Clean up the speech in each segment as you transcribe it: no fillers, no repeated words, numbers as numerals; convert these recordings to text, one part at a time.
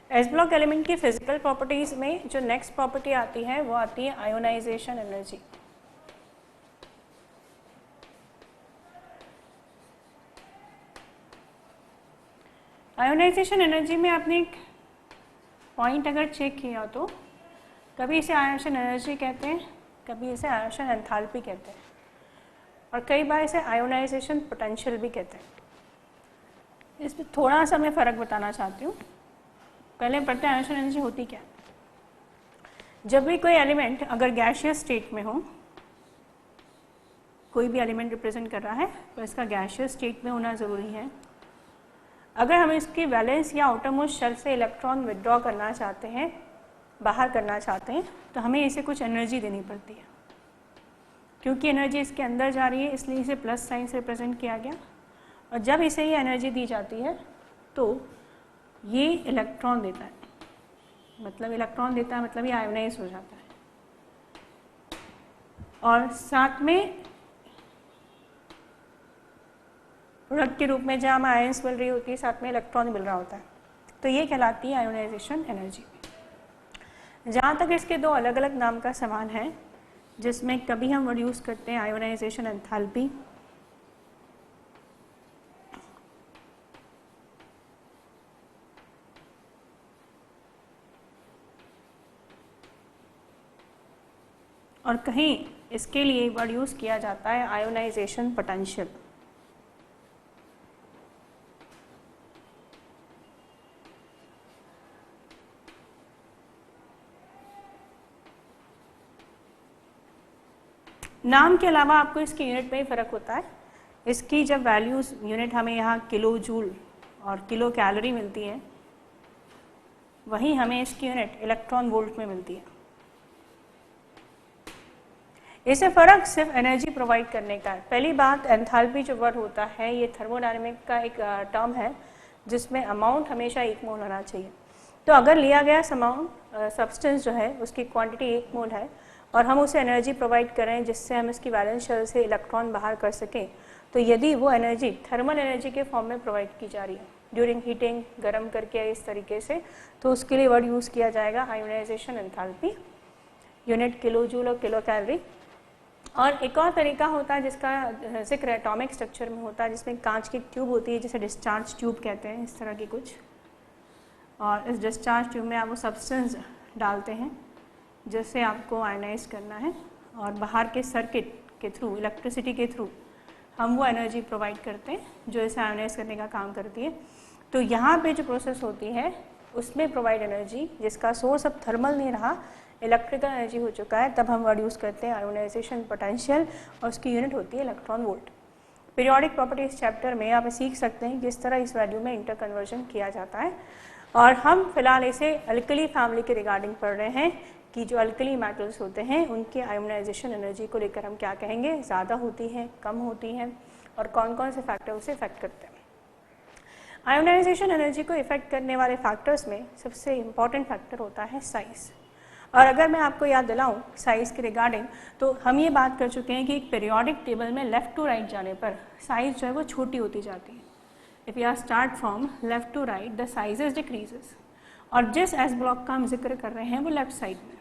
S block element की physical properties में जो नेक्स्ट प्रॉपर्टी आती है वो आती है आयोनाइजेशन एनर्जी। आयोनाइजेशन एनर्जी में आपने एक पॉइंट अगर चेक किया तो कभी इसे आयोनाइजेशन एनर्जी कहते हैं, कभी इसे आयोनाइजेशन एंथैल्पी कहते हैं, और कई बार इसे आयोनाइजेशन पोटेंशियल भी कहते हैं। इसमें थोड़ा सा मैं फ़र्क बताना चाहती हूँ। पहले पढ़ते हैं आयोनाइजेशन एनर्जी होती क्या। जब भी कोई एलिमेंट अगर गैसियस स्टेट में हो, कोई भी एलिमेंट रिप्रेजेंट कर रहा है तो इसका गैसियस स्टेट में होना ज़रूरी है। अगर हम इसकी वैलेंस या आउटरमोस्ट शेल से इलेक्ट्रॉन विदड्रॉ करना चाहते हैं, बाहर करना चाहते हैं, तो हमें इसे कुछ एनर्जी देनी पड़ती है। क्योंकि एनर्जी इसके अंदर जा रही है इसलिए इसे प्लस साइन से रिप्रेजेंट किया गया, और जब इसे ये एनर्जी दी जाती है तो ये इलेक्ट्रॉन देता है, मतलब इलेक्ट्रॉन देता है मतलब ये आयोनाइज हो जाता है, और साथ में प्रोडक्ट के रूप में जहाँ हमें आयंस मिल रही होती है साथ में इलेक्ट्रॉन मिल रहा होता है, तो ये कहलाती है आयोनाइजेशन एनर्जी। जहाँ तक इसके दो अलग अलग नाम का सवाल है, जिसमें कभी हम वर्ड यूज़ करते हैं आयोनाइजेशन एंथैल्पी, और कहीं इसके लिए वर्ड यूज़ किया जाता है आयोनाइजेशन पोटेंशियल। नाम के अलावा आपको इसकी यूनिट में ही फ़र्क होता है। इसकी जब वैल्यूज़ यूनिट हमें यहाँ किलो जूल और किलो कैलोरी मिलती है, वहीं हमें इसकी यूनिट इलेक्ट्रॉन वोल्ट में मिलती है। इससे फ़र्क सिर्फ एनर्जी प्रोवाइड करने का है। पहली बात, एंथैल्पी जो वर्ड होता है ये थर्मोडायनेमिक का एक टर्म है जिसमें अमाउंट हमेशा 1 मोल होना चाहिए। तो अगर लिया गया सब्सटेंस जो है उसकी क्वांटिटी 1 मोल है और हम उसे एनर्जी प्रोवाइड करें जिससे हम इसकी वैलेंस शेल से इलेक्ट्रॉन बाहर कर सकें, तो यदि वो एनर्जी थर्मल एनर्जी के फॉर्म में प्रोवाइड की जा रही है ड्यूरिंग हीटिंग, गर्म करके इस तरीके से, तो उसके लिए वर्ड यूज़ किया जाएगा ionisation enthalpy, unit kilo joule और किलो कैलोरी। और एक और तरीका होता है जिसका जिक्र एटॉमिक स्ट्रक्चर में होता है, जिसमें कांच की ट्यूब होती है जिसे डिस्चार्ज ट्यूब कहते हैं, इस तरह की कुछ, और इस डिस्चार्ज ट्यूब में आप वो सब्सटेंस डालते हैं जिससे आपको आयनाइज करना है, और बाहर के सर्किट के थ्रू, इलेक्ट्रिसिटी के थ्रू हम वो एनर्जी प्रोवाइड करते हैं जो इसे आयनाइज करने का काम करती है। तो यहाँ पे जो प्रोसेस होती है उसमें प्रोवाइड एनर्जी जिसका सोर्स अब थर्मल नहीं रहा, इलेक्ट्रिकल एनर्जी हो चुका है, तब हम वर्ड यूज़ करते हैं आयोनाइजेशन पोटेंशियल, और उसकी यूनिट होती है electron volt. Periodic properties chapter में आप सीख सकते हैं किस तरह इस वैल्यू में इंटर कन्वर्जन किया जाता है। और हम फिलहाल इसे अल्कली फैमिली के रिगार्डिंग पढ़ रहे हैं कि जो अल्कली मेटल्स होते हैं उनके आयोनाइजेशन एनर्जी को लेकर हम क्या कहेंगे, ज़्यादा होती है, कम होती है, और कौन कौन से फैक्टर उसे इफेक्ट करते हैं। आयोनाइजेशन एनर्जी को इफेक्ट करने वाले फैक्टर्स में सबसे इम्पॉर्टेंट फैक्टर होता है साइज़। और अगर मैं आपको याद दिलाऊं साइज़ के रिगार्डिंग, तो हम ये बात कर चुके हैं कि एक पीरियोडिक टेबल में लेफ़्ट टू राइट जाने पर साइज़ जो है वो छोटी होती जाती है। If you are start from left to right the sizes decreases, और जिस एस ब्लॉक का हम जिक्र कर रहे हैं वो लेफ़्ट साइड में,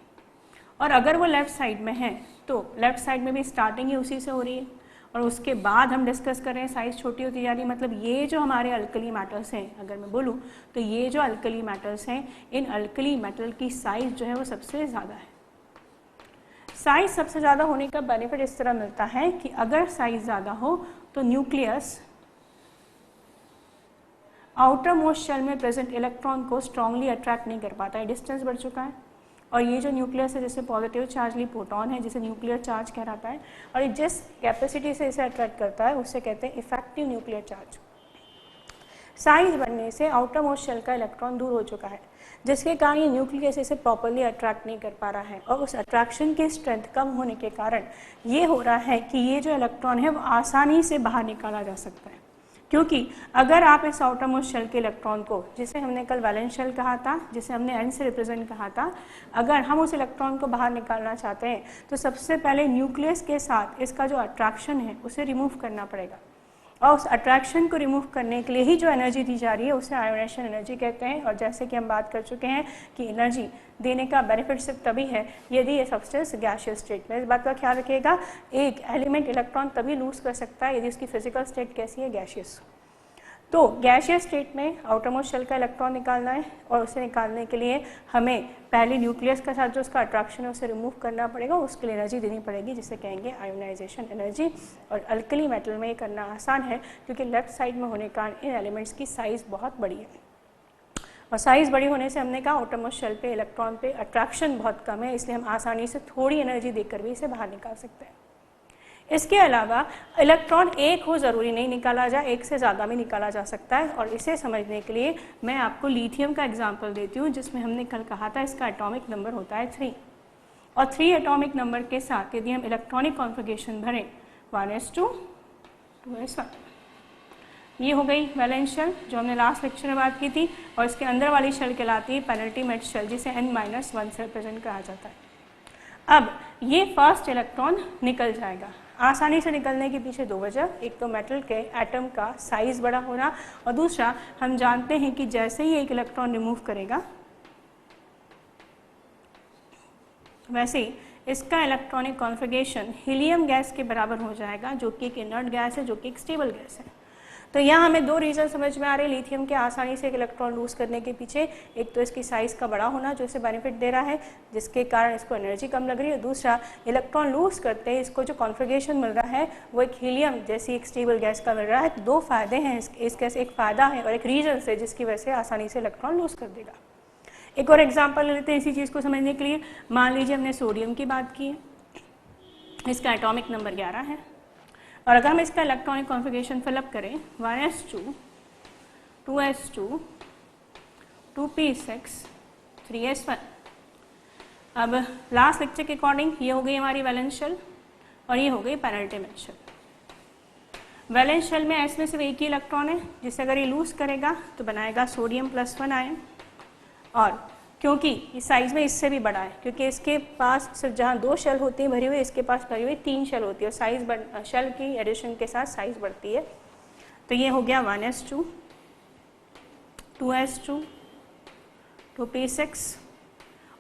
और अगर वो लेफ़्ट साइड में है तो लेफ़्ट साइड में भी स्टार्टिंग ही उसी से हो रही है, और उसके बाद हम डिस्कस कर रहे हैं साइज़ छोटी होती जा रही है। मतलब ये जो हमारे अल्कली मेटल्स हैं, अगर मैं बोलूँ तो ये जो अल्कली मेटल्स हैं, इन अल्कली मेटल की साइज़ जो है वो सबसे ज़्यादा है। साइज़ सबसे ज़्यादा होने का बेनिफिट इस तरह मिलता है कि अगर साइज़ ज़्यादा हो तो न्यूक्लियस आउटर मोस्ट शेल में प्रेजेंट इलेक्ट्रॉन को स्ट्रांगली अट्रैक्ट नहीं कर पाता है, डिस्टेंस बढ़ चुका है, और ये जो न्यूक्लियस है जिसे पॉजिटिव चार्ज ली प्रोटॉन है जिसे न्यूक्लियर चार्ज कहलाता है, और ये जिस कैपेसिटी से इसे अट्रैक्ट करता है उससे कहते हैं इफेक्टिव न्यूक्लियर चार्ज। साइज बढ़ने से आउटर मोस्ट शेल का इलेक्ट्रॉन दूर हो चुका है, जिसके कारण ये न्यूक्लियस इसे प्रॉपरली अट्रैक्ट नहीं कर पा रहा है, और उस अट्रैक्शन की स्ट्रेंथ कम होने के कारण ये हो रहा है कि ये जो इलेक्ट्रॉन है वो आसानी से बाहर निकाला जा सकता है। क्योंकि अगर आप इस आउटर मोस्ट शेल के इलेक्ट्रॉन को, जिसे हमने कल वैलेंस शेल कहा था, जिसे हमने एन से रिप्रेजेंट कहा था, अगर हम उस इलेक्ट्रॉन को बाहर निकालना चाहते हैं तो सबसे पहले न्यूक्लियस के साथ इसका जो अट्रैक्शन है उसे रिमूव करना पड़ेगा। और उस अट्रैक्शन को रिमूव करने के लिए ही जो एनर्जी दी जा रही है उसे आयोनाइजेशन एनर्जी कहते हैं। और जैसे कि हम बात कर चुके हैं कि एनर्जी देने का बेनिफिट सिर्फ तभी है यदि ये सब्सटेंस गैसियस स्टेट में। इस बात का ख्याल रखिएगा, एक एलिमेंट इलेक्ट्रॉन तभी लूज कर सकता है यदि उसकी फिजिकल स्टेट कैसी है, गैसियस। तो गैसियस स्टेट में आउटरमोस्ट शेल का इलेक्ट्रॉन निकालना है और उसे निकालने के लिए हमें पहले न्यूक्लियस के साथ जो उसका अट्रैक्शन है उसे रिमूव करना पड़ेगा, उसके लिए एनर्जी देनी पड़ेगी जिसे कहेंगे आयोनाइजेशन एनर्जी। और अल्कली मेटल में ये करना आसान है क्योंकि लेफ्ट साइड में होने के कारण इन एलिमेंट्स की साइज़ बहुत बड़ी है और साइज़ बड़ी होने से हमने कहा आउटरमोस्ट शेल पे इलेक्ट्रॉन पे अट्रैक्शन बहुत कम है, इसलिए हम आसानी से थोड़ी एनर्जी देकर भी इसे बाहर निकाल सकते हैं। इसके अलावा इलेक्ट्रॉन एक हो ज़रूरी नहीं निकाला जाए, एक से ज़्यादा भी निकाला जा सकता है। और इसे समझने के लिए मैं आपको लिथियम का एग्जांपल देती हूँ जिसमें हमने कल कहा था इसका एटॉमिक नंबर होता है 3 और 3 एटॉमिक नंबर के साथ यदि हम इलेक्ट्रॉनिक कॉन्फ़िगरेशन भरें 1s2 2s1, ये हो गई वैलेंस शेल जो हमने लास्ट लेक्चर में बात की थी। और इसके अंदर वाली शेल कहलाती है पेनल्टीमेट शेल जिसे n-1 से रिप्रेजेंट करा जाता है। अब ये फर्स्ट इलेक्ट्रॉन निकल जाएगा। आसानी से निकलने के पीछे दो वजह, एक तो मेटल के एटम का साइज़ बड़ा होना और दूसरा हम जानते हैं कि जैसे ही एक इलेक्ट्रॉन रिमूव करेगा वैसे ही इसका इलेक्ट्रॉनिक कॉन्फ़िगरेशन हीलियम गैस के बराबर हो जाएगा जो कि एक इनर्ट गैस है, जो कि एक स्टेबल गैस है। तो यहाँ हमें दो रीज़न समझ में आ रहे हैं लिथियम के आसानी से एक इलेक्ट्रॉन लूज करने के पीछे। एक तो इसकी साइज़ का बड़ा होना जो इसे बेनिफिट दे रहा है जिसके कारण इसको एनर्जी कम लग रही है, दूसरा इलेक्ट्रॉन लूज करते हैं इसको जो कॉन्फ़िगरेशन मिल रहा है वो एक हीलियम जैसी एक स्टेबल गैस का मिल रहा है। दो फायदे हैं इसके, एक फ़ायदा है और एक रीज़न से जिसकी वजह से आसानी से इलेक्ट्रॉन लूज कर देगा। एक और एग्जाम्पल ले लेते हैं इसी चीज़ को समझने के लिए। मान लीजिए हमने सोडियम की बात की है, इसका एटॉमिक नंबर 11 है और अगर हम इसका इलेक्ट्रॉनिक कॉन्फ़िगरेशन फिलअप करें 1s2 2s2 2p6 3s1। अब लास्ट लेक्चर के अकॉर्डिंग ये हो गई हमारी वैलेंस शेल और ये हो गई पेनल्टीमेट शेल। वैलेंस शेल में S में सिर्फ एक ही इलेक्ट्रॉन है जिसे अगर ये लूज करेगा तो बनाएगा सोडियम +1 आयन। और क्योंकि इस साइज़ में इससे भी बड़ा है क्योंकि इसके पास सिर्फ जहाँ 2 शेल होती हैं भरी हुई, इसके पास भरी हुई 3 शेल होती है और साइज़ शेल की एडिशन के साथ साइज़ बढ़ती है। तो ये हो गया 1s2 2s2 2p6।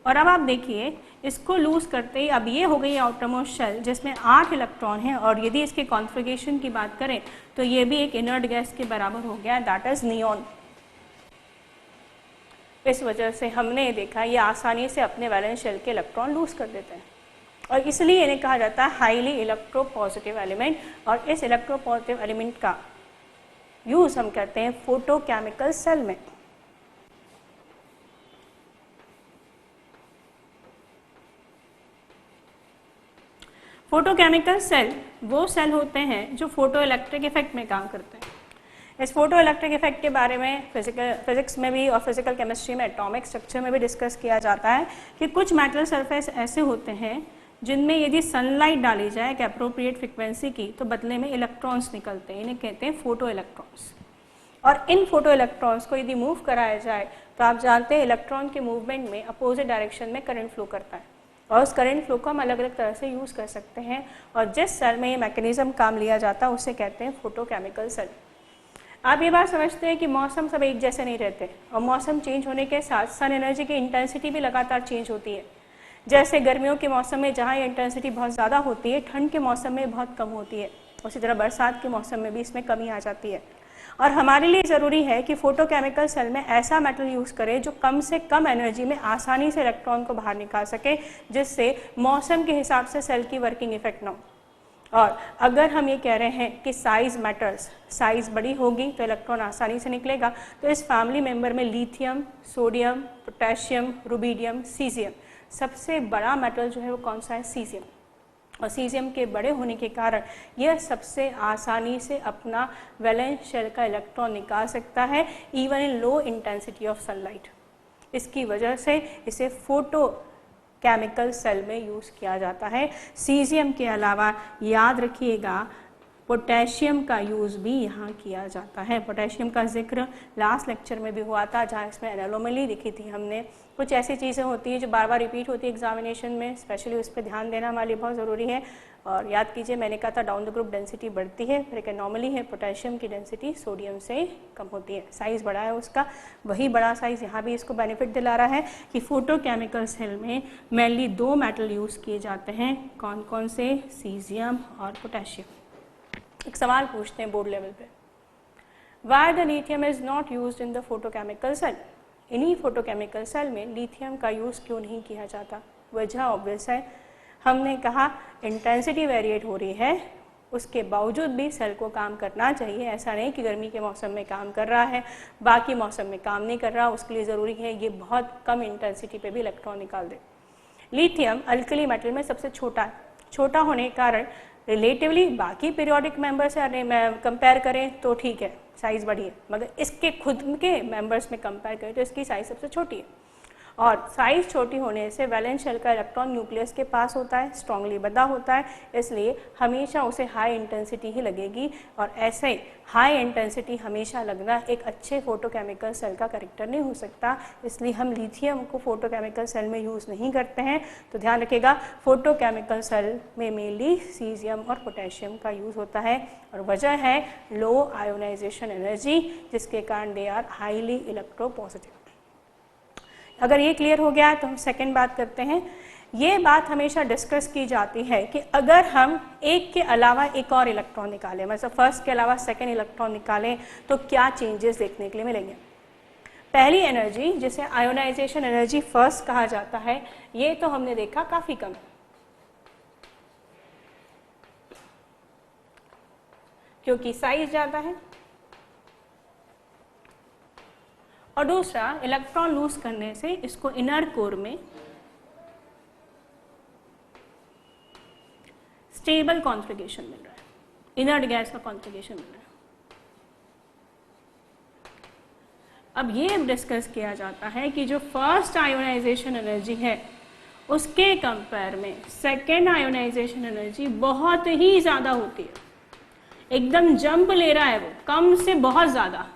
और अब आप देखिए इसको लूज़ करते ही अब ये हो गई आउटरमोस्ट शेल जिसमें 8 इलेक्ट्रॉन हैं और यदि इसके कॉन्फ़िगरेशन की बात करें तो ये भी एक इनर्ट गैस के बराबर हो गया, दैट इज़ नियॉन। इस वजह से हमने देखा ये आसानी से अपने वैलेंस शेल के इलेक्ट्रॉन लूज कर देते हैं और इसलिए इन्हें कहा जाता है हाईली इलेक्ट्रोपॉजिटिव एलिमेंट। और इस इलेक्ट्रोपॉजिटिव एलिमेंट का यूज़ हम करते हैं फोटोकेमिकल सेल में। फोटोकेमिकल सेल वो सेल होते हैं जो फोटो इलेक्ट्रिक इफेक्ट में काम करते हैं। इस फोटो इलेक्ट्रिक इफेक्ट के बारे में फिजिक्स में भी और फिजिकल केमिस्ट्री में एटॉमिक स्ट्रक्चर में भी डिस्कस किया जाता है कि कुछ मेटल सरफेस ऐसे होते हैं जिनमें यदि सनलाइट डाली जाए एक अप्रोप्रिएट फ्रिक्वेंसी की तो बदले में इलेक्ट्रॉन्स निकलते हैं, इन्हें कहते हैं फोटो इलेक्ट्रॉन्स। और इन फोटो इलेक्ट्रॉन्स को यदि मूव कराया जाए तो आप जानते हैं इलेक्ट्रॉन के मूवमेंट में अपोजिट डायरेक्शन में करंट फ्लो करता है और उस करंट फ्लो को हम अलग अलग तरह से यूज़ कर सकते हैं। और जिस सेल में ये मैकेनिज्म काम लिया जाता है उसे कहते हैं फोटोकेमिकल सेल। आप ये बात समझते हैं कि मौसम सब एक जैसे नहीं रहते और मौसम चेंज होने के साथ सन एनर्जी की इंटेंसिटी भी लगातार चेंज होती है। जैसे गर्मियों के मौसम में जहाँ ये इंटेंसिटी बहुत ज़्यादा होती है, ठंड के मौसम में बहुत कम होती है। उसी तरह बरसात के मौसम में भी इसमें कमी आ जाती है। और हमारे लिए ज़रूरी है कि फोटोकेमिकल सेल में ऐसा मेटल यूज़ करें जो कम से कम एनर्जी में आसानी से इलेक्ट्रॉन को बाहर निकाल सके, जिससे मौसम के हिसाब से सेल की वर्किंग इफेक्ट ना हो। और अगर हम ये कह रहे हैं कि साइज़ मैटर्स, साइज़ बड़ी होगी तो इलेक्ट्रॉन आसानी से निकलेगा, तो इस फैमिली मेंबर में lithium, sodium, potassium, rubidium, caesium, सबसे बड़ा मेटल जो है वो कौन सा है? सीजियम। और सीजियम के बड़े होने के कारण यह सबसे आसानी से अपना वैलेंस शेल का इलेक्ट्रॉन निकाल सकता है even in low intensity of sunlight. इसकी वजह से इसे फोटो केमिकल सेल में यूज़ किया जाता है। सीजियम के अलावा याद रखिएगा पोटेशियम का यूज़ भी यहाँ किया जाता है। पोटेशियम का जिक्र लास्ट लेक्चर में भी हुआ था, जहाँ इसमें एनोमली दिखी थी हमने। कुछ ऐसी चीज़ें होती हैं जो बार बार रिपीट होती है एग्जामिनेशन में, स्पेशली उस पर ध्यान देना हमारे लिए बहुत ज़रूरी है। और याद कीजिए, मैंने कहा था डाउन द ग्रुप डेंसिटी बढ़ती है, फिर एक एनोमली है, पोटेशियम की डेंसिटी सोडियम से कम होती है, साइज़ बड़ा है उसका। वही बड़ा साइज़ यहाँ भी इसको बेनिफिट दिला रहा है कि फोटोकेमिकल सेल में मेनली 2 मेटल यूज़ किए जाते हैं। कौन कौन से? सीजियम और पोटेशियम। एक सवाल पूछते हैं बोर्ड लेवल पे, why the lithium is not used in the photochemical cell? इन्हीं फोटोकेमिकल सेल में लिथियम का यूज़ क्यों नहीं किया जाता? वजह ऑब्वियस है, हमने कहा इंटेंसिटी वेरिएट हो रही है, उसके बावजूद भी सेल को काम करना चाहिए। ऐसा नहीं कि गर्मी के मौसम में काम कर रहा है, बाकी मौसम में काम नहीं कर रहा, उसके लिए ज़रूरी है ये बहुत कम इंटेंसिटी पे भी इलेक्ट्रॉन निकाल दे। लिथियम अल्कली मेटल में सबसे छोटा है, छोटा होने के कारण रिलेटिवली बाकी पीरियोडिक मेंबर से कंपेयर करें तो ठीक है, साइज़ बड़ी है, मगर इसके खुद के मेंबर्स में कंपेयर करें तो इसकी साइज़ सबसे छोटी है। और साइज़ छोटी होने से वैलेंस शेल का इलेक्ट्रॉन न्यूक्लियस के पास होता है, स्ट्रांगली बंधा होता है, इसलिए हमेशा उसे हाई इंटेंसिटी ही लगेगी। और ऐसे हाई इंटेंसिटी हमेशा लगना एक अच्छे फोटोकेमिकल सेल का कैरेक्टर नहीं हो सकता, इसलिए हम लिथियम को फोटोकेमिकल सेल में यूज़ नहीं करते हैं। तो ध्यान रखिएगा, फोटोकेमिकल सेल में मेनली सीजियम और पोटेशियम का यूज़ होता है, और वजह है लो आयोनाइजेशन एनर्जी, जिसके कारण दे आर हाईली इलेक्ट्रोपॉजिटिव। अगर ये क्लियर हो गया तो हम सेकंड बात करते हैं। ये बात हमेशा डिस्कस की जाती है कि अगर हम एक के अलावा एक और इलेक्ट्रॉन निकालें, मतलब फर्स्ट के अलावा सेकंड इलेक्ट्रॉन निकालें, तो क्या चेंजेस देखने के लिए मिलेंगे। पहली एनर्जी, जिसे आयोनाइजेशन एनर्जी फर्स्ट कहा जाता है, ये तो हमने देखा काफ़ी कम, क्योंकि साइज ज़्यादा है। और दूसरा, इलेक्ट्रॉन लूज करने से इसको इनर कोर में स्टेबल कॉन्फ़िगरेशन मिल रहा है, इनर्ट गैस का कॉन्फ़िगरेशन मिल रहा है। अब ये डिस्कस किया जाता है कि जो फर्स्ट आयोनाइजेशन एनर्जी है उसके कंपेयर में सेकेंड आयोनाइजेशन एनर्जी बहुत ही ज़्यादा होती है, एकदम जंप ले रहा है वो, कम से बहुत ज़्यादा।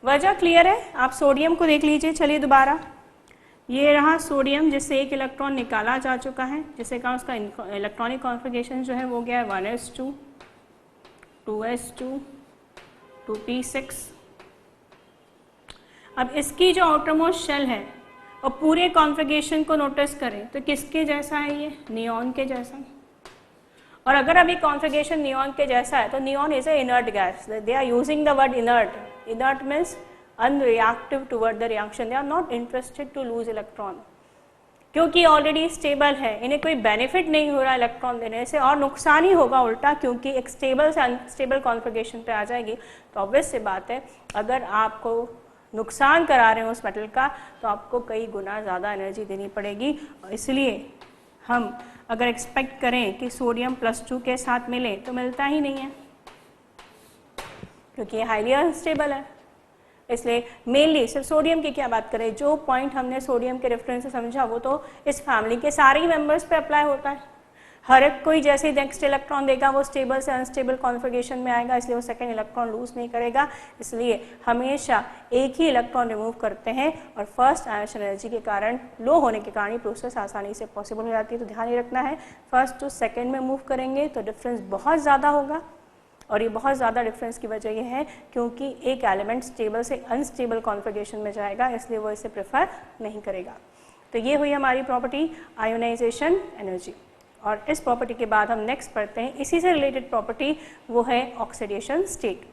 वजह क्लियर है? आप सोडियम को देख लीजिए। चलिए दोबारा, ये रहा सोडियम जिससे एक इलेक्ट्रॉन निकाला जा चुका है, जिससे कहा उसका इलेक्ट्रॉनिक कॉन्फ़िगरेशन जो है वो गया है 1s2, 2s2, 2p6। अब इसकी जो आउटरमोस्ट शेल है और पूरे कॉन्फ़िगरेशन को नोटिस करें तो किसके जैसा है? ये नियॉन के जैसा। और अगर अभी कॉन्फ़िगरेशन नियॉन के जैसा है तो neon is a inert gas, they are using the word inert. Inert means unreactive toward the reaction, they are not interested to lose electron, क्योंकि ऑलरेडी स्टेबल है, इन्हें कोई बेनिफिट नहीं हो रहा इलेक्ट्रॉन देने से, और नुकसान ही होगा उल्टा, क्योंकि एक स्टेबल से अनस्टेबल कॉन्फ़िगरेशन पे आ जाएगी। तो ऑब्वियस सी बात है, अगर आपको नुकसान करा रहे हो उस मेटल का तो आपको कई गुना ज़्यादा एनर्जी देनी पड़ेगी। और इसलिए हम अगर एक्सपेक्ट करें कि सोडियम +2 के साथ मिले तो मिलता ही नहीं है, क्योंकि ये हाईली अनस्टेबल है। इसलिए मेनली सिर्फ सोडियम की क्या बात करें, जो पॉइंट हमने सोडियम के रेफरेंस से समझा वो तो इस फैमिली के सारे ही मेंबर्स पे अप्लाई होता है। हर एक कोई जैसे ही नेक्स्ट इलेक्ट्रॉन देगा वो स्टेबल से अनस्टेबल कॉन्फ़िगरेशन में आएगा, इसलिए वो सेकंड इलेक्ट्रॉन लूज नहीं करेगा। इसलिए हमेशा एक ही इलेक्ट्रॉन रिमूव करते हैं, और फर्स्ट आयोनाइजेशन एनर्जी के कारण, लो होने के कारण, ये प्रोसेस आसानी से पॉसिबल हो जाती है। तो ध्यान ये रखना है, फर्स्ट टू सेकेंड में मूव करेंगे तो डिफरेंस बहुत ज़्यादा होगा, और ये बहुत ज़्यादा डिफरेंस की वजह ये है क्योंकि एक एलिमेंट स्टेबल से अनस्टेबल कॉन्फ़िगरेशन में जाएगा, इसलिए वो इसे प्रेफर नहीं करेगा। तो ये हुई हमारी प्रॉपर्टी आयोनाइजेशन एनर्जी। और इस प्रॉपर्टी के बाद हम नेक्स्ट पढ़ते हैं इसी से रिलेटेड प्रॉपर्टी, वो है ऑक्सीडेशन स्टेट।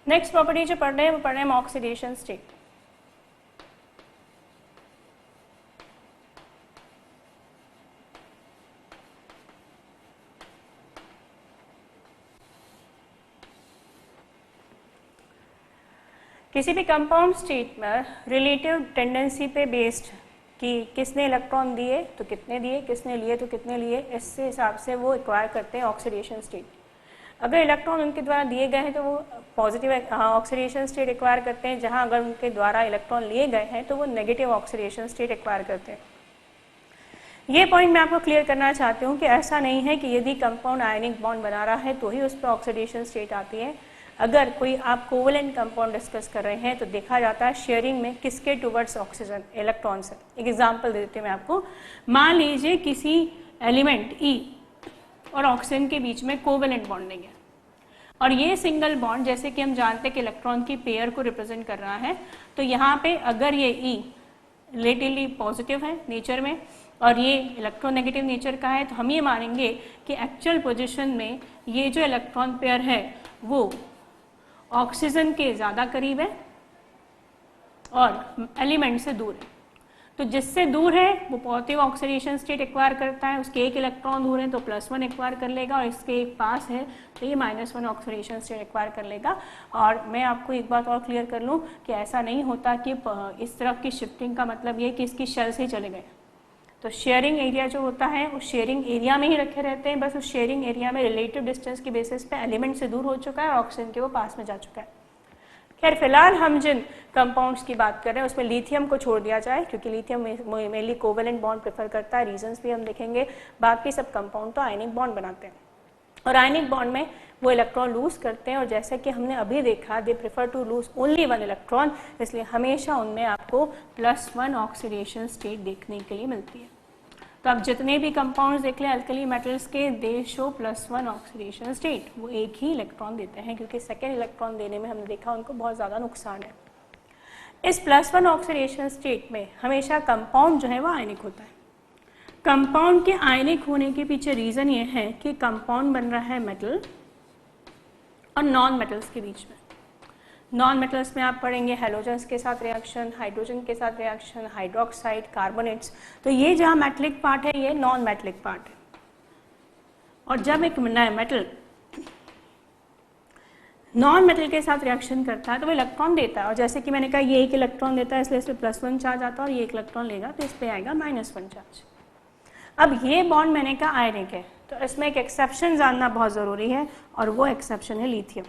नेक्स्ट प्रॉपर्टी जो पढ़ रहे हैं वो पढ़ रहे हैं ऑक्सीडेशन स्टेट। किसी भी कंपाउंड स्टेट में रिलेटिव टेंडेंसी पे बेस्ड कि किसने इलेक्ट्रॉन दिए तो कितने दिए, किसने लिए तो कितने लिए, इससे हिसाब से वो एक्वायर करते हैं ऑक्सीडेशन स्टेट। अगर इलेक्ट्रॉन उनके द्वारा दिए गए हैं तो वो पॉजिटिव ऑक्सीडेशन स्टेट एक्वायर करते हैं, जहां अगर उनके द्वारा इलेक्ट्रॉन लिए गए हैं तो वो नेगेटिव ऑक्सीडेशन स्टेट एक्वायर करते हैं। ये पॉइंट मैं आपको क्लियर करना चाहती हूँ कि ऐसा नहीं है कि यदि कंपाउंड आयनिक बॉन्ड बना रहा है तो ही उस पर ऑक्सीडेशन स्टेट आती है। अगर कोई आप कोवेलेंट कंपाउंड डिस्कस कर रहे हैं तो देखा जाता है शेयरिंग में किसके टुवर्ड्स ऑक्सीजन, इलेक्ट्रॉन से। एक एग्जांपल देती हूँ मैं आपको। मान लीजिए किसी एलिमेंट ई और ऑक्सीजन के बीच में कोवेलेंट बॉन्डिंग है और ये सिंगल बॉन्ड जैसे कि हम जानते हैं कि इलेक्ट्रॉन की पेयर को रिप्रेजेंट कर रहा है, तो यहाँ पे अगर ये ई रिलेटिवली पॉजिटिव है नेचर में और ये इलेक्ट्रोनेगेटिव नेचर का है, तो हम ये मानेंगे कि एक्चुअल पोजीशन में ये जो इलेक्ट्रॉन पेयर है वो ऑक्सीजन के ज़्यादा करीब है और एलिमेंट से दूर है। तो जिससे दूर है वो पॉजिटिव ऑक्सीडेशन स्टेट एक्वायर करता है, उसके एक इलेक्ट्रॉन दूर है तो +1 एक्वायर कर लेगा, और इसके एक पास है तो ये -1 ऑक्सीडेशन स्टेट एक्वायर कर लेगा। और मैं आपको एक बात और क्लियर कर लूँ कि ऐसा नहीं होता कि इस तरफ की शिफ्टिंग का मतलब ये कि इसकी शेल से ही चले गए। तो शेयरिंग एरिया जो होता है उस शेयरिंग एरिया में ही रखे रहते हैं, बस उस शेयरिंग एरिया में रिलेटिव डिस्टेंस के बेसिस पे एलिमेंट से दूर हो चुका है और ऑक्सीजन के वो पास में जा चुका है। खैर फिलहाल हम जिन कंपाउंड्स की बात कर रहे हैं उसमें लिथियम को छोड़ दिया जाए, क्योंकि lithium mainly covalent bond prefer करता है, रीजंस भी हम देखेंगे। बाकी सब कंपाउंड तो आयनिक बॉन्ड बनाते हैं और आयनिक बॉन्ड में वो इलेक्ट्रॉन लूज करते हैं, और जैसे कि हमने अभी देखा they prefer to lose only 1 electron, इसलिए हमेशा उनमें आपको +1 ऑक्सीडेशन स्टेट देखने के लिए मिलती है। तो आप जितने भी कंपाउंड्स देख लें अल्कली मेटल्स के, दे शो +1 ऑक्सीडेशन स्टेट, वो एक ही इलेक्ट्रॉन देते हैं, क्योंकि सेकेंड इलेक्ट्रॉन देने में हमने देखा उनको बहुत ज़्यादा नुकसान है। इस +1 ऑक्सीडेशन स्टेट में हमेशा कंपाउंड जो है वो आयनिक होता है। कंपाउंड के आयनिक होने के पीछे रीज़न ये है कि कंपाउंड बन रहा है मेटल और नॉन मेटल्स के बीच में। नॉन मेटल्स में आप पढ़ेंगे हैलोजेंस के साथ रिएक्शन, हाइड्रोजन के साथ रिएक्शन, हाइड्रोक्साइड, कार्बोनेट्स। तो ये जहाँ मेटलिक पार्ट है ये नॉन मेटलिक पार्ट है। और जब एक मेटल नॉन मेटल के साथ रिएक्शन करता है तो वो इलेक्ट्रॉन देता है, और जैसे कि मैंने कहा ये एक इलेक्ट्रॉन देता है इसलिए इस पर +1 चार्ज आता है, और ये एक इलेक्ट्रॉन लेगा तो इस पर आएगा -1 चार्ज। अब ये बॉन्ड मैंने कहा आयनिक है, तो इसमें एक एक्सेप्शन जानना बहुत ज़रूरी है, और वो एक्सेप्शन है लिथियम।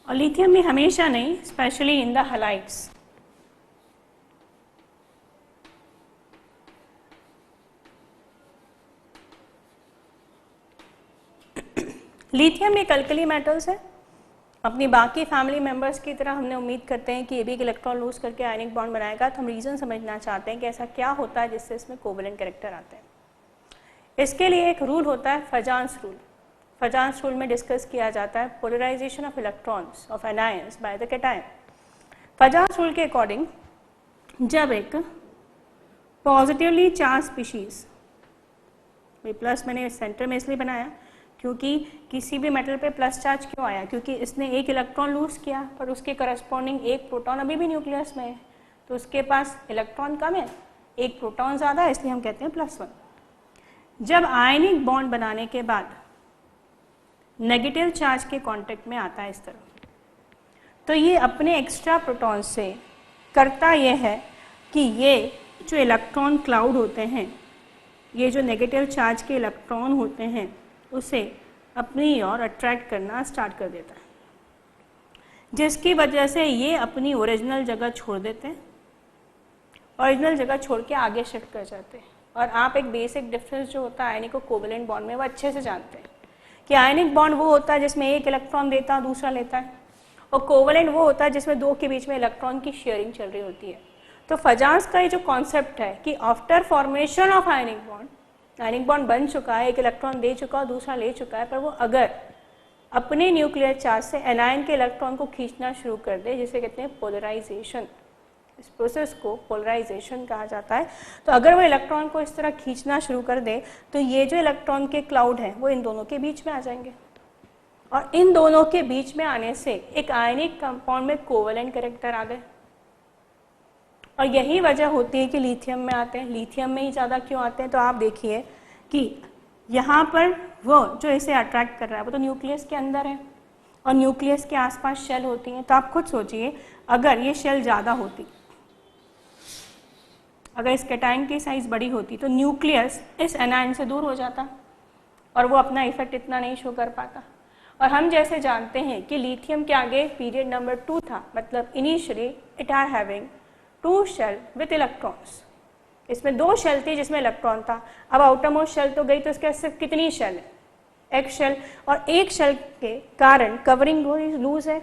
और लिथियम में हमेशा नहीं, specially in the halides, lithium एक अल्कली मेटल्स है। अपनी बाकी फैमिली मेंबर्स की तरह हमने उम्मीद करते हैं कि ये भी एक इलेक्ट्रॉन लूज करके आयनिक बॉन्ड बनाएगा, तो हम रीज़न समझना चाहते हैं कि ऐसा क्या होता है जिससे इसमें कोवेलेंट कैरेक्टर आते हैं। इसके लिए एक रूल होता है फजान्स रूल। फजान्स रूल में डिस्कस किया जाता है polarisation of electrons of anions by the cation. Fajans rule के अकॉर्डिंग जब एक पॉजिटिवली चार्ज स्पीशीज, प्लस मैंने सेंटर में इसलिए बनाया क्योंकि किसी भी मेटल पे प्लस चार्ज क्यों आया, क्योंकि इसने एक इलेक्ट्रॉन लूज किया पर उसके करस्पॉन्डिंग एक प्रोटॉन अभी भी न्यूक्लियस में है, तो उसके पास इलेक्ट्रॉन कम है, एक प्रोटॉन ज़्यादा है, इसलिए हम कहते हैं +1। जब आयनिक बॉन्ड बनाने के बाद नेगेटिव चार्ज के कांटेक्ट में आता है इस तरह, तो ये अपने एक्स्ट्रा प्रोटॉन से करता ये है कि ये जो इलेक्ट्रॉन क्लाउड होते हैं, ये जो नेगेटिव चार्ज के इलेक्ट्रॉन होते हैं, उसे अपनी ओर अट्रैक्ट करना स्टार्ट कर देता है, जिसकी वजह से ये अपनी ओरिजिनल जगह छोड़ देते हैं, ओरिजिनल जगह छोड़ के आगे शिफ्ट कर जाते हैं। और आप एक बेसिक डिफरेंस जो होता है आयनिक और कोवेलेंट बॉन्ड में वो अच्छे से जानते हैं कि आयनिक बॉन्ड वो होता है जिसमें एक इलेक्ट्रॉन देता है दूसरा लेता है, और कोवेलेंट वो होता है जिसमें दो के बीच में इलेक्ट्रॉन की शेयरिंग चल रही होती है। तो फजान्स का ये जो कॉन्सेप्ट है कि after formation of ionic bond बन चुका है, एक इलेक्ट्रॉन दे चुका है दूसरा ले चुका है, पर वो अगर अपने न्यूक्लियर चार्ज से एनायन के इलेक्ट्रॉन को खींचना शुरू कर दे, जिसे कहते हैं पोलराइजेशन, इस प्रोसेस को पोलराइजेशन कहा जाता है। तो अगर वो इलेक्ट्रॉन को इस तरह खींचना शुरू कर दे तो ये जो इलेक्ट्रॉन के क्लाउड हैं वो इन दोनों के बीच में आ जाएंगे, और इन दोनों के बीच में आने से एक आयनिक कंपाउंड में कोवेलेंट कैरेक्टर आ गए। और यही वजह होती है कि लिथियम में आते हैं। लिथियम में ही ज़्यादा क्यों आते हैं, तो आप देखिए कि यहाँ पर वो जो इसे अट्रैक्ट कर रहा है वो तो न्यूक्लियस के अंदर है, और न्यूक्लियस के आसपास शेल होती हैं। तो आप खुद सोचिए अगर ये शेल ज़्यादा होती, अगर इस कैटायन की साइज़ बड़ी होती तो न्यूक्लियस इस एनायन से दूर हो जाता और वो अपना इफेक्ट इतना नहीं शो कर पाता। और हम जैसे जानते हैं कि लिथियम के आगे पीरियड नंबर 2 था, मतलब initially it are having 2 shell with electrons. इसमें 2 शेल थी जिसमें इलेक्ट्रॉन था। अब आउटर मोस्ट शेल तो गई, तो इसके सिर्फ कितनी शेल है? एक शेल। और एक शेल के कारण कवरिंग लूज है,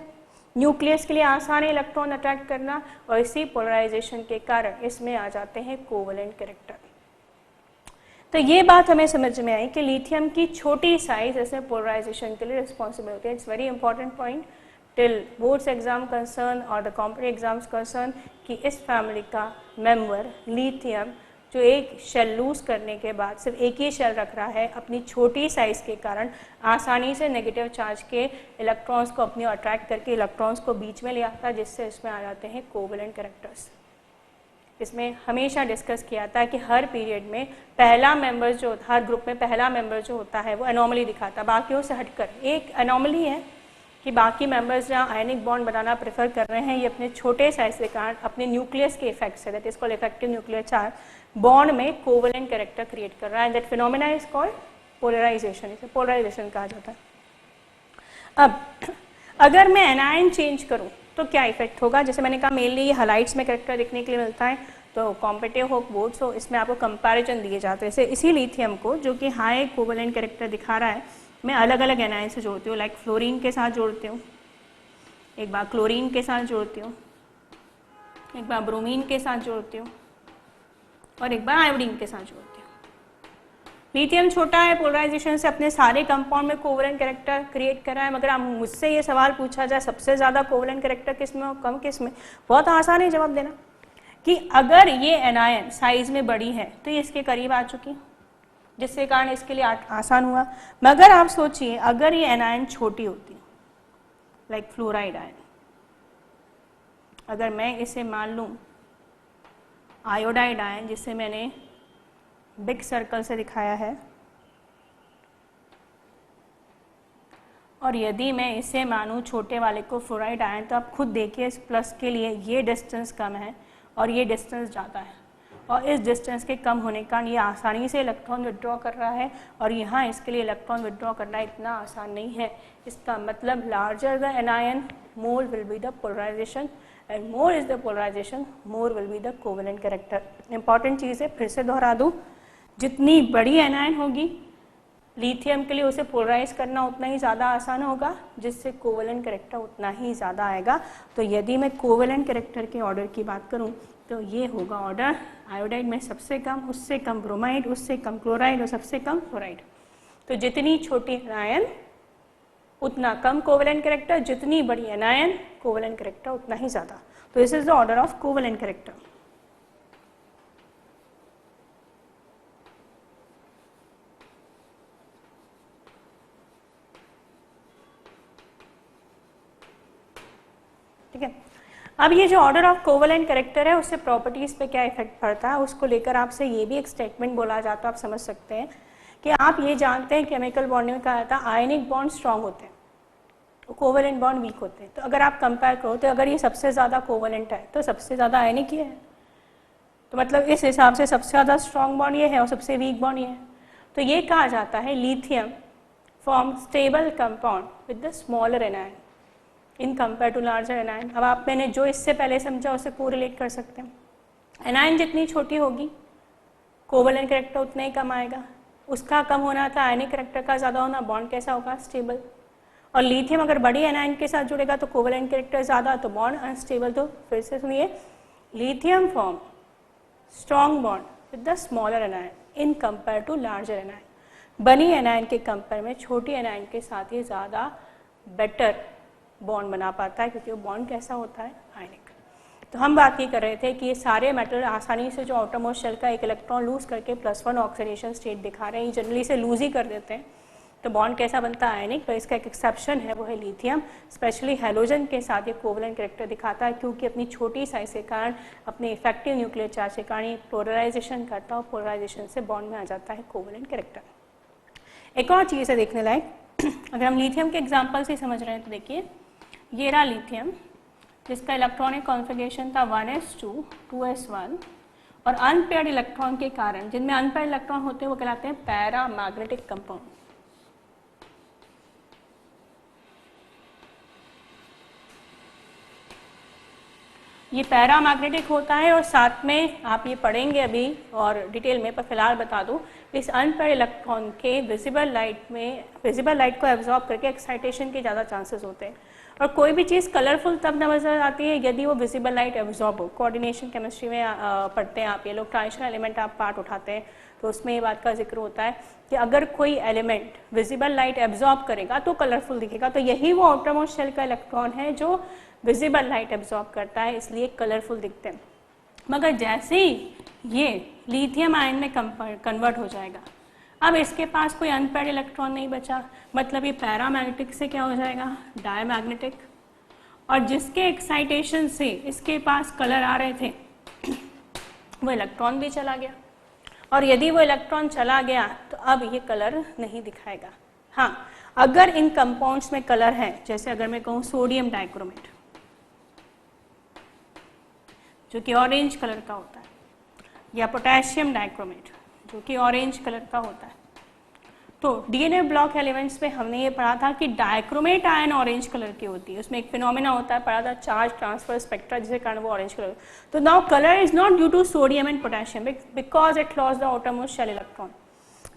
न्यूक्लियस के लिए आसान है इलेक्ट्रॉन अट्रैक्ट करना, और इसी पोलराइजेशन के कारण इसमें आ जाते हैं कोवेलेंट कैरेक्टर। तो ये बात हमें समझ में आई कि लिथियम की छोटी साइज इसमें पोलराइजेशन के लिए रिस्पॉन्सिबल होती है। It's very important point till boards exam concern और द कॉम्पिटिटिव एग्जाम्स कंसर्न कि इस फैमिली का मेंबर लिथियम जो एक शेल लूज करने के बाद सिर्फ एक ही शेल रख रहा है, अपनी छोटी साइज के कारण आसानी से नेगेटिव चार्ज के इलेक्ट्रॉन्स को अपनी अट्रैक्ट करके इलेक्ट्रॉन्स को बीच में ले आता है, जिससे इसमें आ जाते हैं कोवेलेंट कैरेक्टर्स। इसमें हमेशा डिस्कस किया था कि हर पीरियड में पहला मेंबर जो हर ग्रुप में पहला मेंबर जो होता है वो एनॉमली दिखाता है, बाकियों से हटकर। एक एनॉमली है कि बाकी मेंबर्स जहाँ आयनिक बॉन्ड बनाना प्रेफर कर रहे हैं, ये अपने छोटे साइज के कारण अपने न्यूक्लियस के इफेक्ट से, that is called effective nuclear charge, bond में कोवेलेंट कैरेक्टर क्रिएट कर रहा है। That phenomena is called polarisation, इसे पोलराइजेशन कहा जाता है। अब अगर मैं एनायन चेंज करूं तो क्या इफेक्ट होगा? जैसे मैंने कहा मेनली ये हलाइड्स में कैरेक्टर देखने के लिए मिलता है, तो कॉम्पिटिटिव हो बोर्ड्स हो, इसमें आपको कंपैरिजन दिए जाते हैं। इसी लिथियम को जो कि हाई कोवेलेंट कैरेक्टर दिखा रहा है, मैं अलग अलग एनायन से जोड़ती हूँ, लाइक फ्लोरीन के साथ जोड़ती हूँ, एक बार क्लोरीन के साथ जोड़ती हूँ, एक बार ब्रोमीन के साथ जोड़ती हूँ, और एक बार आयोडीन के साथ जोड़ती हूँ। लिथियम छोटा है, पोलराइजेशन से अपने सारे कंपाउंड में कोवेलेंट कैरेक्टर क्रिएट कर रहा है। मगर मुझसे ये सवाल पूछा जाए सबसे ज़्यादा कोवेलेंट कैरेक्टर किस में और कम किस में, बहुत आसान है जवाब देना कि अगर ये एनायन साइज में बड़ी है तो ये इसके करीब आ चुकी, जिसके कारण इसके लिए आसान हुआ। मगर आप सोचिए अगर ये एनायन छोटी होती, लाइक फ्लोराइड आयन, अगर मैं इसे मान लूँ आयोडाइड आयन, जिसे मैंने बिग सर्कल से दिखाया है, और यदि मैं इसे मानूं छोटे वाले को फ्लोराइड आयन, तो आप खुद देखिए इस प्लस के लिए ये डिस्टेंस कम है और ये डिस्टेंस ज़्यादा है, और इस डिस्टेंस के कम होने का ये आसानी से इलेक्ट्रॉन विड्रॉ कर रहा है, और यहाँ इसके लिए इलेक्ट्रॉन विड्रॉ करना इतना आसान नहीं है। इसका मतलब larger the anion more will be the polarisation, and more is the polarisation more will be the covalent character. Important चीज़ है, फिर से दोहरा दूँ, जितनी बड़ी एनायन होगी लिथियम के लिए उसे पोलराइज करना उतना ही ज़्यादा आसान होगा, जिससे कोवेलेंट कैरेक्टर उतना ही ज़्यादा आएगा। तो यदि मैं कोवेलेंट कैरेक्टर के ऑर्डर की बात करूं तो ये होगा ऑर्डर आयोडाइड में सबसे कम, उससे कम ब्रोमाइड, उससे कम क्लोराइड और सबसे कम फ्लोराइड। तो जितनी छोटी एनायन उतना कम कोवेलेंट कैरेक्टर, जितनी बड़ी एनायन कोवेलेंट कैरेक्टर उतना ही ज़्यादा। तो this is the order of covalent character. ठीक है, अब ये जो ऑर्डर ऑफ कोवेलेंट कैरेक्टर है उससे प्रॉपर्टीज पे क्या इफेक्ट पड़ता है, उसको लेकर आपसे ये भी एक स्टेटमेंट बोला जाता है, आप समझ सकते हैं कि आप ये जानते हैं केमिकल बॉन्डिंग में कहा जाता है आयनिक बॉन्ड स्ट्रांग होते हैं, कोवेलेंट बॉन्ड वीक होते हैं। तो अगर आप कंपेयर करो तो अगर ये सबसे ज़्यादा कोवेलेंट है तो सबसे ज़्यादा आयनिक ही है, तो मतलब इस हिसाब से सबसे ज़्यादा स्ट्रॉन्ग बॉन्ड ये है और सबसे वीक बॉन्ड ये है। तो ये कहा जाता है lithium form stable compound with the smaller anion in compare to larger anion. अब आप मैंने जो इससे पहले समझा उसे कोरिलेट कर सकते हैं। एनायन जितनी छोटी होगी कोवेलेंट कैरेक्टर उतना ही कम आएगा, उसका कम होना था आयनिक कैरेक्टर का ज़्यादा होना, बॉन्ड कैसा होगा, स्टेबल। और लिथियम अगर बड़ी एनायन के साथ जुड़ेगा तो कोवेलेंट कैरेक्टर ज़्यादा, तो बॉन्ड अनस्टेबल। तो फिर से सुनिए, lithium form strong bond with the smaller anion in compare to larger anion. बनी एनायन के कंपेयर में छोटी एनायन के साथ ही ज़्यादा बेटर बॉन्ड बना पाता है, क्योंकि वो बॉन्ड कैसा होता है, आयनिक। तो हम बात ये कर रहे थे कि ये सारे मेटल आसानी से जो आउटरमोस्ट शेल का एक इलेक्ट्रॉन लूज करके +1 ऑक्सीडेशन स्टेट दिखा रहे हैं, जनरली से लूज ही कर देते हैं, तो बॉन्ड कैसा बनता है, आयनिक। पर इसका एक एक्सेप्शन है, वो है लिथियम। स्पेशली हैलोजन के साथ ये कोवेलेंट कैरेक्टर दिखाता है, क्योंकि अपनी छोटी साइज के कारण, अपने इफेक्टिव न्यूक्लियर चार्ज के कारण ये पोलराइजेशन करता है और पोलराइजेशन से बॉन्ड में आ जाता है कोवेलेंट कैरेक्टर। एक और चीज़ है देखने लायक, अगर हम लिथियम के एग्जाम्पल से समझ रहे हैं तो देखिए, ये रहा लिथियम जिसका इलेक्ट्रॉनिक कॉन्फ़िगरेशन था 1s2 2s1, और अनपेयर्ड इलेक्ट्रॉन के कारण, जिनमें अनपेयर्ड इलेक्ट्रॉन होते हैं वो कहलाते हैं पैरामैग्नेटिक कंपाउंड। ये पैरामैग्नेटिक होता है और साथ में आप ये पढ़ेंगे अभी और डिटेल में, पर फिलहाल बता दूं, इस अनपेयर्ड इलेक्ट्रॉन के विजिबल लाइट को एब्जॉर्ब करके एक्साइटेशन के ज़्यादा चांसेस होते हैं। और कोई भी चीज़ कलरफुल तब नजर आती है यदि वो विजिबल लाइट एब्जॉर्ब हो। कोऑर्डिनेशन केमिस्ट्री में पढ़ते हैं आप, ये लोग ट्रांजिशनल एलिमेंट आप पार्ट उठाते हैं तो उसमें ये बात का जिक्र होता है कि अगर कोई एलिमेंट विजिबल लाइट एब्जॉर्ब करेगा तो कलरफुल दिखेगा। तो यही वो आउटरमोस्ट शेल का इलेक्ट्रॉन है जो विजिबल लाइट एब्जॉर्ब करता है, इसलिए कलरफुल दिखते हैं। मगर जैसे ही ये लिथियम आयन में कन्वर्ट हो जाएगा, अब इसके पास कोई अनपेयर्ड इलेक्ट्रॉन नहीं बचा, मतलब ये पैरामैग्नेटिक से क्या हो जाएगा, डायमैग्नेटिक। और जिसके एक्साइटेशन से इसके पास कलर आ रहे थे वो इलेक्ट्रॉन भी चला गया, और यदि वो इलेक्ट्रॉन चला गया तो अब ये कलर नहीं दिखाएगा। हाँ, अगर इन कंपाउंड्स में कलर है, जैसे अगर मैं कहूँ सोडियम डाइक्रोमेट जो कि ऑरेंज कलर का होता है, या पोटेशियम डाइक्रोमेट जो कि ऑरेंज कलर का होता है, तो डीएनए ब्लॉक एलिमेंट्स में हमने ये पढ़ा था कि डाइक्रोमेट आयन ऑरेंज कलर की होती है। उसमें एक फिनोमेना होता है, पढ़ा था, चार्ज ट्रांसफर स्पेक्ट्रा, जिसके कारण वो ऑरेंज कलर। तो now colour is not due to sodium and potassium because it lost the outermost shell electron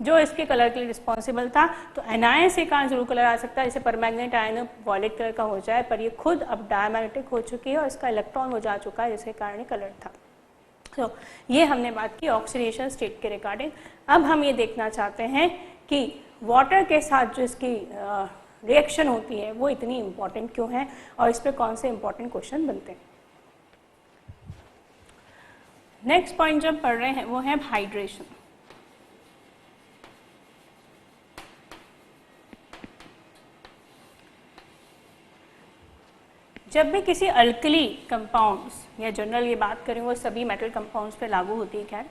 जो इसके कलर के लिए रिस्पॉन्सिबल था। तो एनआईएन से कारण जरूर कलर आ सकता है, जैसे परमैग्नेट आयन वॉयलेट कलर का हो जाए, पर ये खुद अब डायमैग्नेटिक हो चुकी है और इसका इलेक्ट्रॉन हो जा चुका है, जिसके कारण ये कलर था। तो ये हमने बात की ऑक्सीडेशन स्टेट के रिगार्डिंग। अब हम ये देखना चाहते हैं कि वाटर के साथ जो इसकी रिएक्शन होती है वो इतनी इंपॉर्टेंट क्यों है और इस पर कौन से इंपॉर्टेंट क्वेश्चन बनते हैं। नेक्स्ट पॉइंट जब पढ़ रहे हैं वो है हाइड्रेशन। जब भी किसी अल्कली कंपाउंड्स या जनरल ये बात करें वो सभी मेटल कंपाउंड्स पे लागू होती है, खैर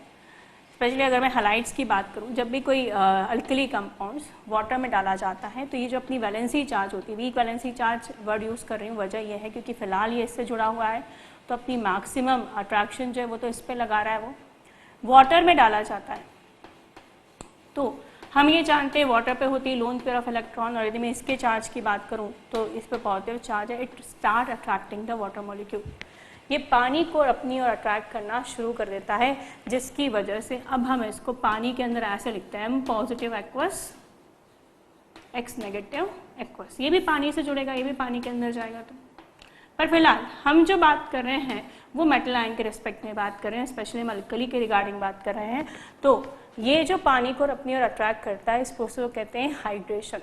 स्पेशली अगर मैं हैलाइड्स की बात करूं, जब भी कोई अल्कली कंपाउंड्स वाटर में डाला जाता है तो ये जो अपनी वैलेंसी चार्ज होती है, weak valency charge word use कर रही हूँ, वजह यह है क्योंकि फिलहाल ये इससे जुड़ा हुआ है, तो अपनी मैक्सिमम अट्रैक्शन जो है वो तो इस पर लगा रहा है, वो वाटर में डाला जाता है। तो हम ये जानते हैं वाटर पे होती है लोन पेयर ऑफ इलेक्ट्रॉन, और यदि मैं इसके चार्ज की बात करूं तो इस पे पॉजिटिव चार्ज है, it start attracting the water molecule. ये पानी को अपनी ओर अट्रैक्ट करना शुरू कर देता है, जिसकी वजह से अब हम इसको पानी के अंदर ऐसे लिखते हैं, M positive aqueous, X negative aqueous. ये भी पानी से जुड़ेगा, ये भी पानी के अंदर जाएगा। तो पर फिलहाल हम जो बात कर रहे हैं वो मेटल आयन के रिस्पेक्ट में बात कर रहे हैं, स्पेशली हम अल्कली के रिगार्डिंग बात कर रहे हैं। तो ये जो पानी को अपनी ओर अट्रैक्ट करता है इस प्रोसेस को कहते हैं हाइड्रेशन,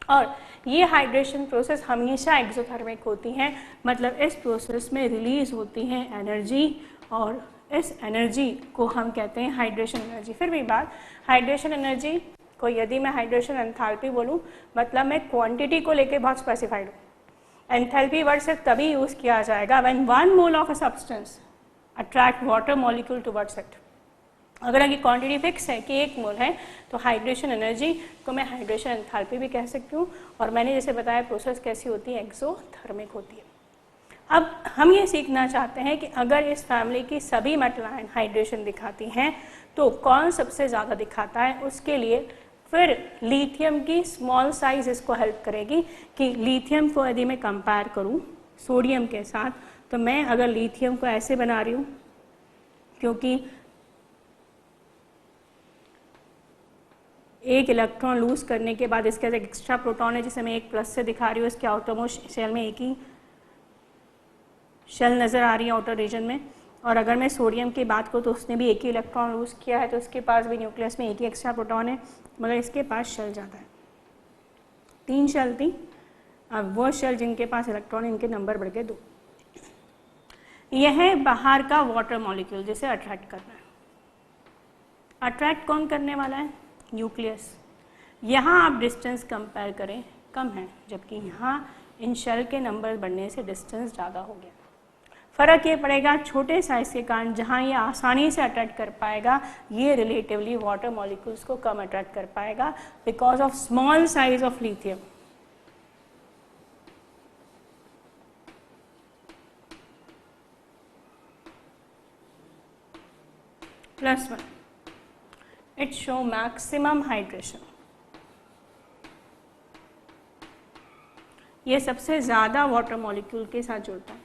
और ये हाइड्रेशन प्रोसेस हमेशा एक्सोथर्मिक होती है, मतलब इस प्रोसेस में रिलीज होती है एनर्जी, और इस एनर्जी को हम कहते हैं हाइड्रेशन एनर्जी। फिर भी बात, हाइड्रेशन एनर्जी को यदि मैं हाइड्रेशन एंथैल्पी बोलूं, मतलब मैं क्वांटिटी को लेके बहुत स्पेसिफाइड हूँ। एंथैल्पी वर्ड सिर्फ तभी यूज किया जाएगा when 1 mole of a substance attract water molecule towards it. अगर ये क्वांटिटी फिक्स है कि 1 मोल है तो हाइड्रेशन एनर्जी को मैं हाइड्रेशन एंथैल्पी भी कह सकती हूँ। और मैंने जैसे बताया प्रोसेस कैसी होती है, एक्सोथर्मिक होती है। अब हम ये सीखना चाहते हैं कि अगर इस फैमिली की सभी मेटल आयन हाइड्रेशन दिखाती हैं तो कौन सबसे ज़्यादा दिखाता है। उसके लिए फिर लिथियम की स्मॉल साइज इसको हेल्प करेगी कि लिथियम को यदि मैं कंपेयर करूँ सोडियम के साथ, तो मैं अगर लिथियम को ऐसे बना रही हूँ, क्योंकि एक इलेक्ट्रॉन लूज करने के बाद इसके एक एक्स्ट्रा प्रोटॉन है जिसे मैं एक प्लस से दिखा रही हूँ, इसके आउटरमोस्ट शेल में एक ही शेल नज़र आ रही है आउटर रीजन में। और अगर मैं सोडियम की बात करूँ तो उसने भी एक ही इलेक्ट्रॉन लूज किया है, तो उसके पास भी न्यूक्लियस में एक ही एक्स्ट्रा प्रोटॉन है, मगर इसके पास शेल ज़्यादा है, 3 शेल थी। अब वो शेल जिनके पास इलेक्ट्रॉन, इनके नंबर बढ़ गए 2। यह है बाहर का वाटर मॉलिक्यूल जिसे अट्रैक्ट करना है। अट्रैक्ट कौन करने वाला है? न्यूक्लियस। यहाँ आप डिस्टेंस कंपेयर करें, कम है, जबकि यहाँ इन शेल के नंबर बढ़ने से डिस्टेंस ज़्यादा हो गया। फ़र्क ये पड़ेगा छोटे साइज़ के कारण, जहाँ ये आसानी से अट्रैक्ट कर पाएगा ये रिलेटिवली वाटर मॉलिक्यूल्स को कम अट्रैक्ट कर पाएगा because of small size of lithium. +1 it show maximum hydration। ये सबसे ज़्यादा वाटर मॉलिक्यूल के साथ जुड़ता है।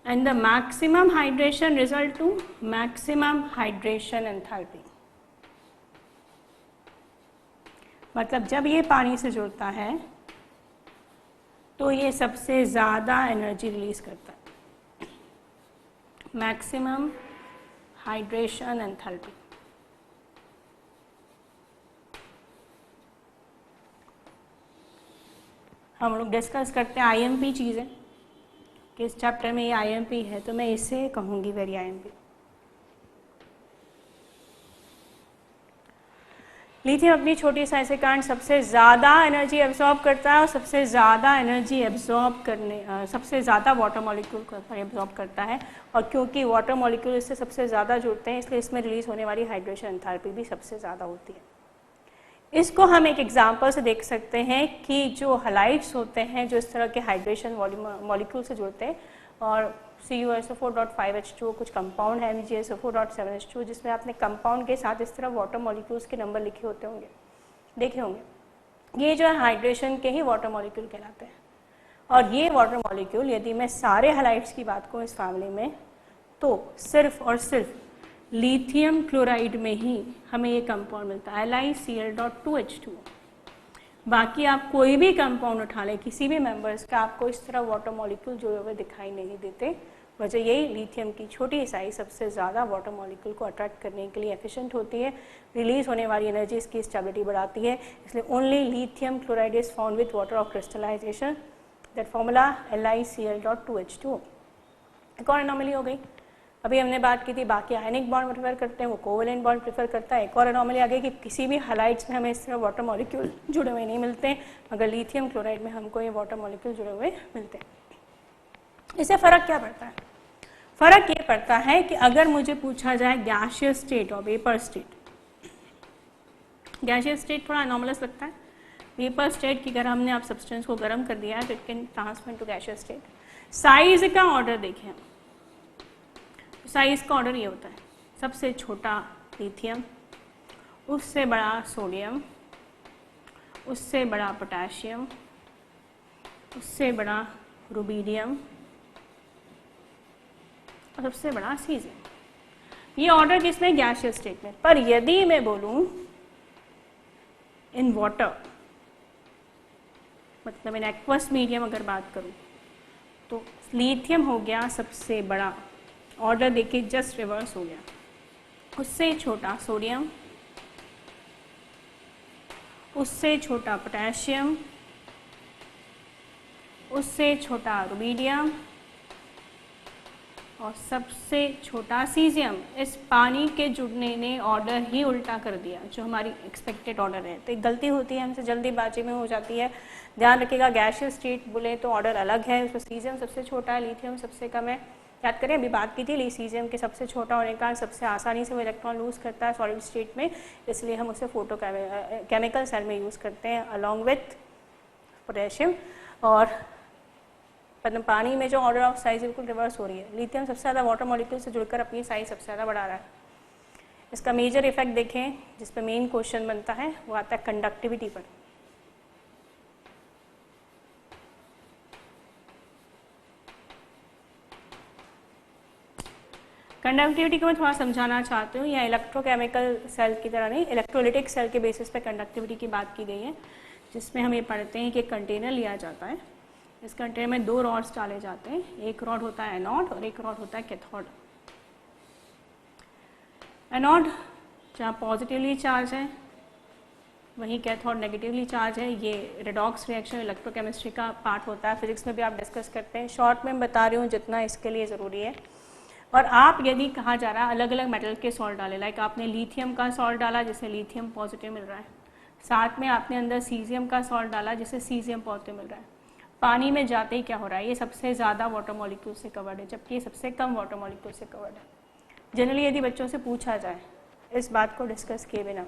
and the maximum hydration result to maximum hydration enthalpy। मतलब जब ये पानी से जुड़ता है तो ये सबसे ज़्यादा एनर्जी रिलीज करता है, मैक्सिमम हाइड्रेशन एंथैल्पी। हम लोग डिस्कस करते हैं आईएमपी चीज़ें कि इस चैप्टर में ये आईएमपी है, तो मैं इसे कहूँगी वेरी आईएमपी। लिथियम अपनी छोटी साइज के कारण सबसे ज़्यादा एनर्जी एब्जॉर्ब करता है और सबसे ज़्यादा एनर्जी एब्जॉर्ब करने सबसे ज़्यादा वाटर मॉलिक्यूल को एब्जॉर्ब करता है, और क्योंकि वाटर मॉलिक्यूल इससे सबसे ज़्यादा जुड़ते हैं इसलिए इसमें रिलीज होने वाली हाइड्रेशन एंथैल्पी भी सबसे ज़्यादा होती है। इसको हम एक एग्जांपल से देख सकते हैं कि जो हलाइड्स होते हैं जो इस तरह के हाइड्रेशन मॉलिक्यूल से जुड़ते हैं, और CuSO4.5H2 कुछ कंपाउंड है MgSO4.7H2 जिसमें आपने कंपाउंड के साथ इस तरह वाटर मॉलिक्यूल्स के नंबर लिखे होते होंगे, देखे होंगे। ये जो है हाइड्रेशन के ही वाटर मॉलिक्यूल कहलाते हैं। और ये वाटर मॉलिक्यूल यदि मैं सारे हलाइड्स की बात करूँ इस फैमिली में तो सिर्फ और सिर्फ लिथियम क्लोराइड में ही हमें ये कंपाउंड मिलता है LiCl.2H2। बाकी आप कोई भी कंपाउंड उठा लें किसी भी मेंबर्स का, आपको इस तरह वाटर मॉलिक्यूल जुड़े हुए दिखाई नहीं देते। वजह यही लिथियम की छोटी साइज सबसे ज़्यादा वाटर मॉलिक्यूल को अट्रैक्ट करने के लिए एफिशिएंट होती है, रिलीज होने वाली एनर्जी इसकी स्टेबिलिटी बढ़ाती है, इसलिए only lithium chloride is found with water of crystallisation, that formula LiCl.2H2। एक और एनॉमली हो गई, अभी हमने बात की थी बाकी आयनिक बॉन्ड प्रेफर करते हैं, वो कोवेलेंट बॉन्ड प्रेफर करता है। एक और एनॉमली आ गई कि किसी भी हलाइड्स में हमें इस तरह वाटर मॉलिक्यूल जुड़े हुए नहीं मिलते हैं, मगर लिथियम क्लोराइड में हमको ये वाटर मॉलिक्यूल जुड़े हुए मिलते हैं। इससे फ़र्क क्या पड़ता है? फ़र्क ये पड़ता है कि अगर मुझे पूछा जाए गैसियस स्टेट और वेपर स्टेट, गैसियस स्टेट थोड़ा एनॉमलस लगता है, वेपर स्टेट की अगर हमने आप सब्सटेंस को गर्म कर दिया है तो it can transfer to gaseous state. Size का ऑर्डर देखें, साइज का ऑर्डर ये होता है, सबसे छोटा लिथियम, उससे बड़ा सोडियम, उससे बड़ा पोटेशियम, उससे बड़ा रुबीडियम और सबसे बड़ा सीजियम। ये ऑर्डर किसमें? गैसियस स्टेट में। पर यदि मैं बोलूं इन वाटर, मतलब इन एक्वस मीडियम अगर बात करूं तो लिथियम हो गया सबसे बड़ा, ऑर्डर देखिए जस्ट रिवर्स हो गया, उससे छोटा सोडियम, उससे छोटा पोटेशियम, उससे छोटा रुबीडियम और सबसे छोटा सीजियम। इस पानी के जुड़ने ने ऑर्डर ही उल्टा कर दिया जो हमारी एक्सपेक्टेड ऑर्डर है। तो एक गलती होती है हमसे, जल्दीबाजी में हो जाती है। ध्यान रखिएगा गैसियस स्टेट बोले तो ऑर्डर अलग है, उसमें सीजियम सबसे छोटा है, लिथियम सबसे कम है। याद करें अभी बात की थी लिथियम के सबसे छोटा होने का सबसे आसानी से वो इलेक्ट्रॉन लूज करता है सॉलिड स्टेट में, इसलिए हम उसे फोटो केमिकल सेल में यूज़ करते हैं अलॉन्ग विथ पोटेशियम। और पानी में जो ऑर्डर ऑफ साइज बिल्कुल रिवर्स हो रही है, लिथियम सबसे ज़्यादा वाटर मॉलिक्यूल से जुड़कर अपनी साइज सबसे ज़्यादा बढ़ा रहा है। इसका मेजर इफेक्ट देखें जिस पर मेन क्वेश्चन बनता है वो आता है कंडक्टिविटी पर। कंडक्टिविटी को मैं थोड़ा समझाना चाहती हूँ, या इलेक्ट्रोकेमिकल सेल की तरह नहीं, इलेक्ट्रोलिटिक सेल के बेसिस पे कंडक्टिविटी की बात की गई है, जिसमें हम ये पढ़ते हैं कि एक कंटेनर लिया जाता है, इस कंटेनर में दो रॉड्स डाले जाते हैं, एक रॉड होता है एनोड और एक रॉड होता है कैथोड। एनोड जहाँ पॉजिटिवली चार्ज है वहीं कैथोड नेगेटिवली चार्ज है। ये रेडॉक्स रिएक्शन इलेक्ट्रोकेमिस्ट्री का पार्ट होता है, फिजिक्स में भी आप डिस्कस करते हैं। शॉर्ट में बता रही हूँ जितना इसके लिए ज़रूरी है। और आप यदि कहा जा रहा है अलग अलग मेटल के सॉल्ट डाले, लाइक आपने लिथियम का सॉल्ट डाला जिससे लिथियम पॉजिटिव मिल रहा है, साथ में आपने अंदर सीजियम का सॉल्ट डाला जिससे सीजियम पॉजिटिव मिल रहा है, पानी में जाते ही क्या हो रहा है, ये सबसे ज़्यादा वाटर मॉलिक्यूल से कवर्ड है जबकि ये सबसे कम वाटर मॉलिक्यूल से कवर्ड है। जनरली यदि बच्चों से पूछा जाए इस बात को डिस्कस किए बिना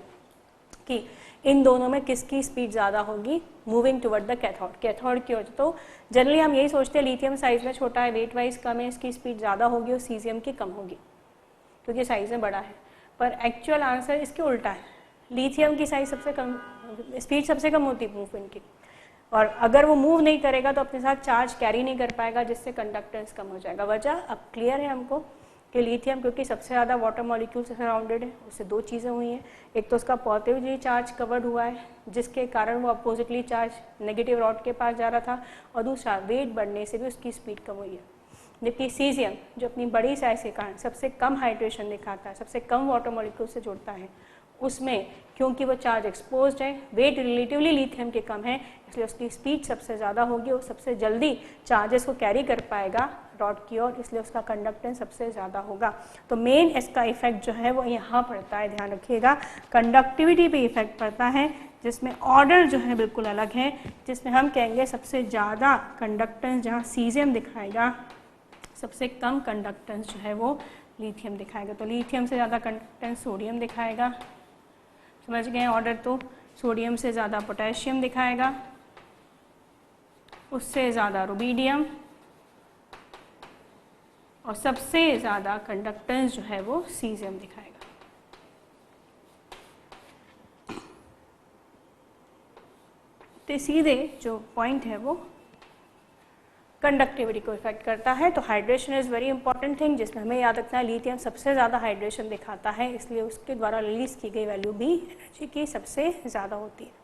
कि इन दोनों में किसकी स्पीड ज़्यादा होगी moving toward the cathode, cathode की वजह, तो जनरली हम यही सोचते हैं लिथियम साइज में छोटा है, वेट वाइज कम है, इसकी स्पीड ज़्यादा होगी और सीजियम की कम होगी क्योंकि साइज में बड़ा है। पर एक्चुअल आंसर इसके उल्टा है, लिथियम की साइज सबसे कम, स्पीड सबसे कम होती है मूवमेंट की, और अगर वो मूव नहीं करेगा तो अपने साथ चार्ज कैरी नहीं कर पाएगा, जिससे कंडक्टेंस कम हो जाएगा। वजह अब क्लियर है हमको कि लिथियम क्योंकि सबसे ज़्यादा वाटर मॉलिक्यूल से सराउंडेड है, उससे दो चीज़ें हुई हैं। एक तो उसका पॉजिटिवली चार्ज कवर्ड हुआ है जिसके कारण वो अपोजिटली चार्ज नेगेटिव रॉड के पास जा रहा था, और दूसरा वेट बढ़ने से भी उसकी स्पीड कम हुई है। जबकि सीजियम जो अपनी बड़ी साइज के कारण सबसे कम हाइड्रेशन दिखाता है, सबसे कम वाटर मॉलिक्यूल से जुड़ता है, उसमें क्योंकि वो चार्ज एक्सपोज्ड है, वेट रिलेटिवली लिथियम के कम है, इसलिए उसकी स्पीड सबसे ज़्यादा होगी, वो सबसे जल्दी चार्जेस को कैरी कर पाएगा रॉड की ओर, इसलिए उसका कंडक्टेंस सबसे ज़्यादा होगा। तो मेन इसका इफेक्ट जो है वो यहाँ पड़ता है, ध्यान रखिएगा, कंडक्टिविटी पे इफेक्ट पड़ता है, जिसमें ऑर्डर जो है बिल्कुल अलग है, जिसमें हम कहेंगे सबसे ज़्यादा कंडक्टेंस जहाँ सीजियम दिखाएगा, सबसे कम कंडक्टेंस जो है वो लिथियम दिखाएगा। तो लिथियम से ज़्यादा कंडक्टेंस सोडियम दिखाएगा, समझ गए ऑर्डर। तो सोडियम से ज़्यादा पोटेशियम दिखाएगा, उससे ज़्यादा रुबीडियम, और सबसे ज़्यादा कंडक्टेंस जो है वो सीजियम दिखाएगा। तो सीधे जो पॉइंट है वो कंडक्टिविटी को इफेक्ट करता है। तो hydration is very important thing, जिसमें हमें याद रखना है लिथियम सबसे ज़्यादा हाइड्रेशन दिखाता है, इसलिए उसके द्वारा रिलीज की गई वैल्यू भी एनर्जी की सबसे ज़्यादा होती है।